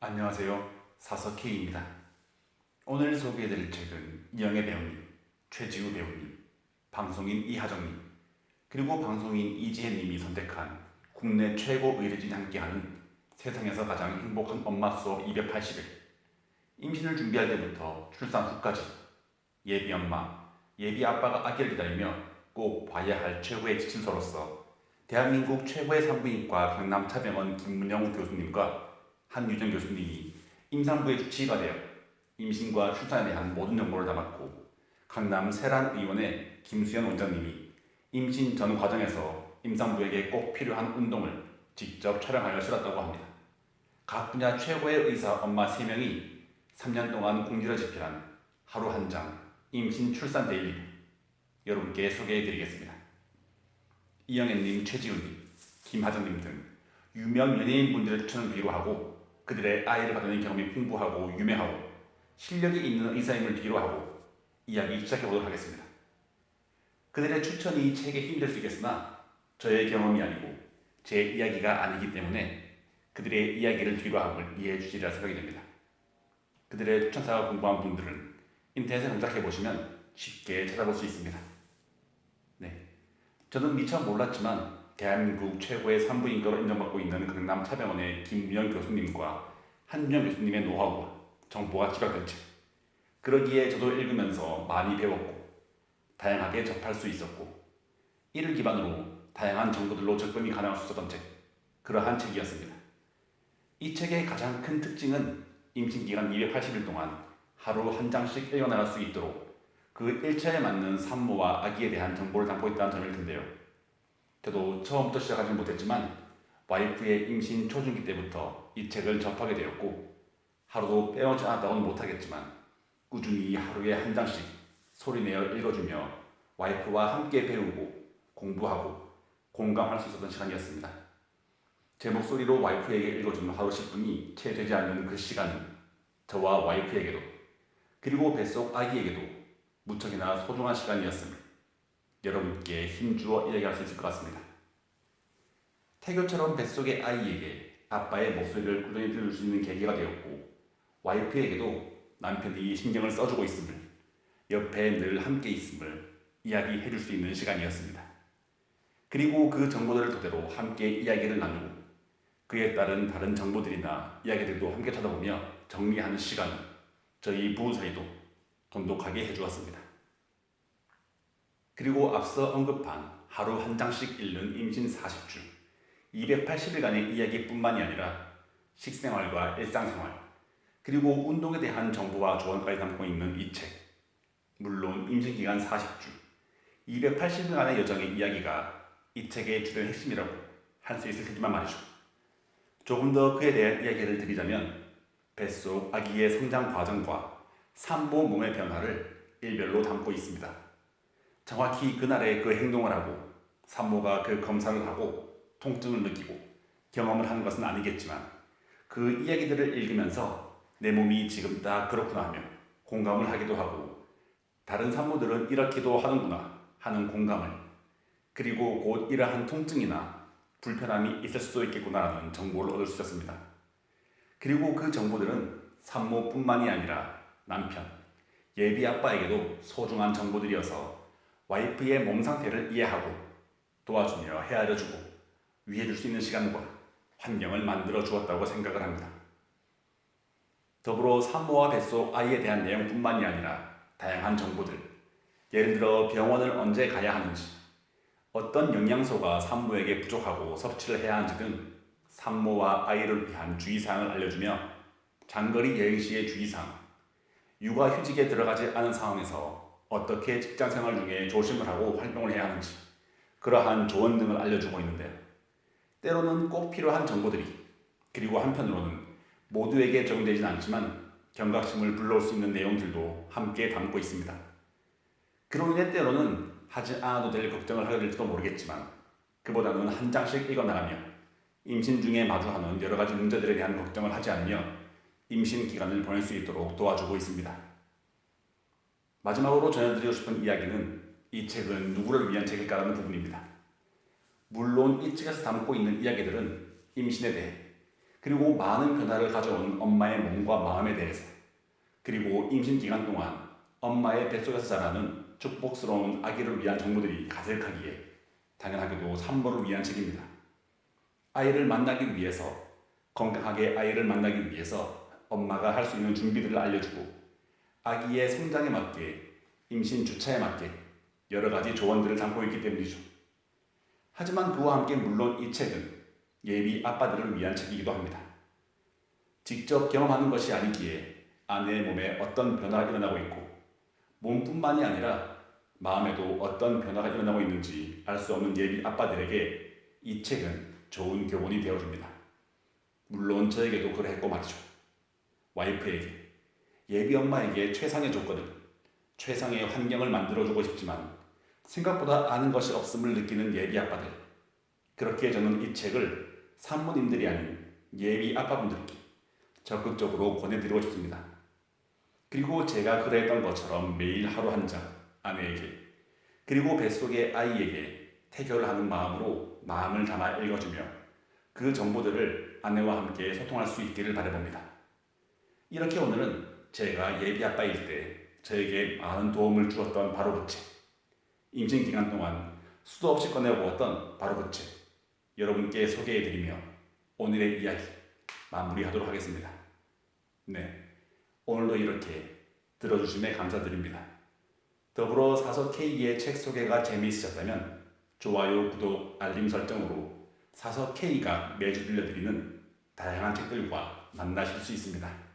안녕하세요. 사서K입니다. 오늘 소개해드릴 책은 이영애 배우님, 최지우 배우님, 방송인 이하정님, 그리고 방송인 이지혜님이 선택한 국내 최고 의료진이 함께하는 세상에서 가장 행복한 엄마 수업 280일. 임신을 준비할 때부터 출산 후까지 예비 엄마, 예비 아빠가 아기를 기다리며 꼭 봐야 할 최고의 지침서로서 대한민국 최고의 산부인과 강남차병원 김문영 교수님과 한유정 교수님이 임산부의 주치의가 되어 임신과 출산에 대한 모든 정보를 담았고, 강남 세란의원의 김수현 원장님이 임신 전 과정에서 임산부에게 꼭 필요한 운동을 직접 촬영하여 실었다고 합니다. 각 분야 최고의 의사 엄마 3명이 3년 동안 공지를 집필한 하루 한 장 임신 출산 데일리 여러분께 소개해드리겠습니다. 이영애님, 최지훈님, 김하정님 등 유명 연예인분들의 추천을 뒤로 하고 그들의 아이를 가지는 경험이 풍부하고 유명하고 실력이 있는 의사임을 뒤로 하고 이야기 시작해보도록 하겠습니다. 그들의 추천이 이 책에 힘이 될 수 있겠으나 저의 경험이 아니고 제 이야기가 아니기 때문에 그들의 이야기를 뒤로 함을 이해해 주시리라 생각이 됩니다. 그들의 추천사가 궁금한 분들은 인터넷에 검색해보시면 쉽게 찾아볼 수 있습니다. 네, 저는 미처 몰랐지만 대한민국 최고의 산부인과로 인정받고 있는 강남차병원의 김문영 교수님과 한윤영 교수님의 노하우와 정보가 집약된 책. 그러기에 저도 읽으면서 많이 배웠고 다양하게 접할 수 있었고 이를 기반으로 다양한 정보들로 접근이 가능할 수 있었던 책. 그러한 책이었습니다. 이 책의 가장 큰 특징은 임신기간 280일 동안 하루 한 장씩 읽어나갈 수 있도록 그 일차에 맞는 산모와 아기에 대한 정보를 담고 있다는 점일 텐데요. 저도 처음부터 시작하지 못했지만 와이프의 임신 초중기 때부터 이 책을 접하게 되었고 하루도 빼놓지 않았다고는 못하겠지만 꾸준히 하루에 한 장씩 소리내어 읽어주며 와이프와 함께 배우고 공부하고 공감할 수 있었던 시간이었습니다. 제 목소리로 와이프에게 읽어주는 하루 10분이 채 되지 않는 그 시간은 저와 와이프에게도 그리고 뱃속 아기에게도 무척이나 소중한 시간이었습니다. 여러분께 힘주어 이야기할 수 있을 것 같습니다. 태교처럼 뱃속의 아이에게 아빠의 목소리를 꾸준히 들을 수 있는 계기가 되었고 와이프에게도 남편이 신경을 써주고 있음을, 옆에 늘 함께 있음을 이야기해 줄 수 있는 시간이었습니다. 그리고 그 정보들을 토대로 함께 이야기를 나누고 그에 따른 다른 정보들이나 이야기들도 함께 찾아보며 정리하는 시간은 저희 부부 사이도 돈독하게 해주었습니다. 그리고 앞서 언급한 하루 한 장씩 읽는 임신 40주, 280일간의 이야기뿐만이 아니라 식생활과 일상생활, 그리고 운동에 대한 정보와 조언까지 담고 있는 이 책. 물론 임신기간 40주, 280일간의 여정의 이야기가 이 책의 주된 핵심이라고 할 수 있을 테지만 말이죠. 조금 더 그에 대한 이야기를 드리자면 뱃속 아기의 성장 과정과 산모 몸의 변화를 일별로 담고 있습니다. 정확히 그날의 그 행동을 하고 산모가 그 검사를 하고 통증을 느끼고 경험을 하는 것은 아니겠지만 그 이야기들을 읽으면서 내 몸이 지금 딱 그렇구나 하며 공감을 하기도 하고 다른 산모들은 이렇게도 하는구나 하는 공감을, 그리고 곧 이러한 통증이나 불편함이 있을 수도 있겠구나라는 정보를 얻을 수 있었습니다. 그리고 그 정보들은 산모뿐만이 아니라 남편, 예비 아빠에게도 소중한 정보들이어서 와이프의 몸 상태를 이해하고 도와주며 헤아려주고 위해줄 수 있는 시간과 환경을 만들어 주었다고 생각을 합니다. 더불어 산모와 뱃속 아이에 대한 내용뿐만이 아니라 다양한 정보들, 예를 들어 병원을 언제 가야 하는지, 어떤 영양소가 산모에게 부족하고 섭취를 해야 하는지 등 산모와 아이를 위한 주의사항을 알려주며 장거리 여행 시의 주의사항, 육아휴직에 들어가지 않은 상황에서 어떻게 직장생활 중에 조심을 하고 활동을 해야 하는지 그러한 조언 등을 알려주고 있는데요. 때로는 꼭 필요한 정보들이, 그리고 한편으로는 모두에게 적용되진 않지만 경각심을 불러올 수 있는 내용들도 함께 담고 있습니다. 그로 인해 때로는 하지 않아도 될 걱정을 하게 될지도 모르겠지만 그보다는 한 장씩 읽어나가며 임신 중에 마주하는 여러 가지 문제들에 대한 걱정을 하지 않으며 임신 기간을 보낼 수 있도록 도와주고 있습니다. 마지막으로 전해드리고 싶은 이야기는 이 책은 누구를 위한 책일까라는 부분입니다. 물론 이 책에서 담고 있는 이야기들은 임신에 대해, 그리고 많은 변화를 가져온 엄마의 몸과 마음에 대해서, 그리고 임신 기간 동안 엄마의 뱃속에서 자라는 축복스러운 아기를 위한 정보들이 가득하기에 당연하게도 산모를 위한 책입니다. 아이를 만나기 위해서, 건강하게 아이를 만나기 위해서 엄마가 할 수 있는 준비들을 알려주고 아기의 성장에 맞게, 임신 주차에 맞게 여러 가지 조언들을 담고 있기 때문이죠. 하지만 그와 함께 물론 이 책은 예비 아빠들을 위한 책이기도 합니다. 직접 경험하는 것이 아니기에 아내의 몸에 어떤 변화가 일어나고 있고 몸뿐만이 아니라 마음에도 어떤 변화가 일어나고 있는지 알 수 없는 예비 아빠들에게 이 책은 좋은 교본이 되어줍니다. 물론 저에게도 그랬고 말이죠. 와이프에게, 예비 엄마에게 최상의 조건을, 최상의 환경을 만들어주고 싶지만 생각보다 아는 것이 없음을 느끼는 예비 아빠들, 그렇게 저는 이 책을 산모님들이 아닌 예비 아빠분들께 적극적으로 권해드리고 싶습니다. 그리고 제가 그랬던 것처럼 매일 하루 한 장 아내에게, 그리고 뱃속의 아이에게 태교를 하는 마음으로 마음을 담아 읽어주며 그 정보들을 아내와 함께 소통할 수 있기를 바라봅니다. 이렇게 오늘은 제가 예비 아빠일 때 저에게 많은 도움을 주었던 바로 그 책, 임신 기간 동안 수도 없이 꺼내보았던 바로 그 책, 여러분께 소개해드리며 오늘의 이야기 마무리하도록 하겠습니다. 네, 오늘도 이렇게 들어주심에 감사드립니다. 더불어 사서 K의 책 소개가 재미있으셨다면 좋아요, 구독, 알림 설정으로 사서 K가 매주 들려드리는 다양한 책들과 만나실 수 있습니다.